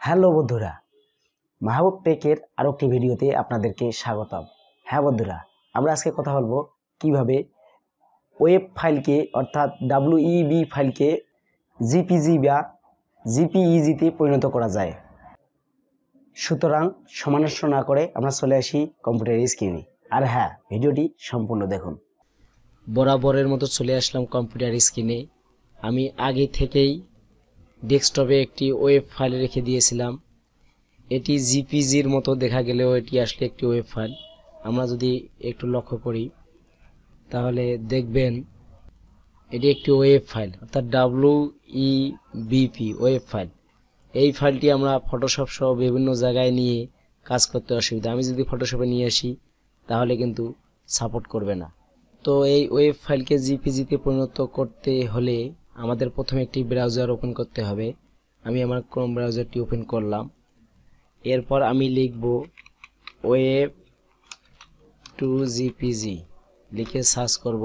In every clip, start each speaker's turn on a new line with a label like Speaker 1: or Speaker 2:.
Speaker 1: Hello বন্ধুরা, মাহবুব টেকের আরো একটি ভিডিওতে আপনাদেরকে স্বাগতম। হ্যাঁ বন্ধুরা, আমরা আজকে কথা বলবো কিভাবে ওয়েব ফাইলকে অর্থাৎ WEB ফাইলকে JPG বা JPEG-তে পরিণত করা যায়। সুতরাং সময় নষ্ট না করে আমরা চলে আসি কম্পিউটার স্ক্রিনে। আর হ্যাঁ, ভিডিওটি সম্পূর্ণ দেখুন।
Speaker 2: বরাবরের মতো চলে আসলাম কম্পিউটার স্ক্রিনে। আমি আগে থেকেই ডেস্কটপে একটি ওয়েব ফাইল রেখে দিয়েছিলাম। এটি জিপিজির মতো দেখা গেলেও এটি আসলে একটি ওয়েব ফাইল। আমরা যদি একটু লক্ষ্য করি তাহলে দেখবেন এটি একটি ওয়েব ফাইল, অর্থাৎ WEBP ওয়েব ফাইল। এই ফাইলটি আমরা ফটোশপ সহ বিভিন্ন জায়গায় নিয়ে কাজ করতে অসুবিধা। আমি যদি ফটোশপে নিয়ে আসি তাহলে কিন্তু সাপোর্ট করবে না। তো এই ওয়েব ফাইলকে জিপিজিতে পরিণত করতে হলে আমাদের প্রথমে একটি ব্রাউজার ওপেন করতে হবে। আমি আমার ক্রোম ব্রাউজারটি ওপেন করলাম। এরপর আমি লিখব ওয়েব টু জিপিজি লিখে সার্চ করব।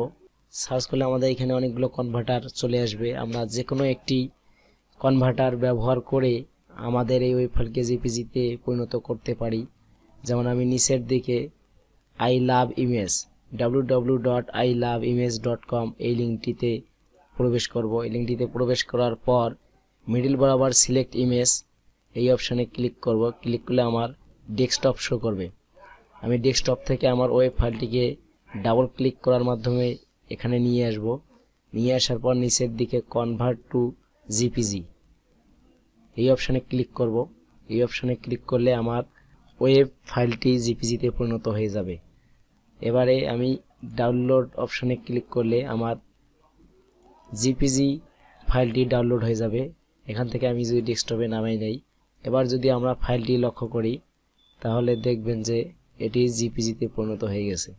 Speaker 2: সার্চ করলে আমাদের এখানে অনেকগুলো কনভার্টার চলে আসবে। আমরা যে কোনো একটি কনভার্টার ব্যবহার করে আমাদের এই ওয়েব ফাইলকে জিপিজিতে পরিণত করতে পারি। যেমন আমি নিচের দিকে আই লাভ ইমেজ www.iloveimage.com এই লিঙ্কটিতে প্রবেশ করব। এই লিঙ্কটিতে প্রবেশ করার পর মিডল বরাবর সিলেক্ট ইমেজ এই অপশানে ক্লিক করব। ক্লিক করলে আমার ডেস্কটপ শো করবে। আমি ডেস্কটপ থেকে আমার ওয়েব ফাইলটিকে ডাবল ক্লিক করার মাধ্যমে এখানে নিয়ে আসব। নিয়ে আসার পর নিচের দিকে কনভার্ট টু জিপিজি এই অপশানে ক্লিক করব। এই অপশানে ক্লিক করলে আমার ওয়েব ফাইলটি জিপিজিতে পরিণত হয়ে যাবে। এবারে আমি ডাউনলোড অপশানে ক্লিক করলে আমার জিপিজি ফাইলটি ডাউনলোড হয়ে যাবে। এখান থেকে আমি যদি ডেস্কটপে নামাই নেই, এবার যদি আমরা ফাইলটি লক্ষ্য করি তাহলে দেখবেন যে এটি জিপিজিতে পরিণত হয়ে গেছে।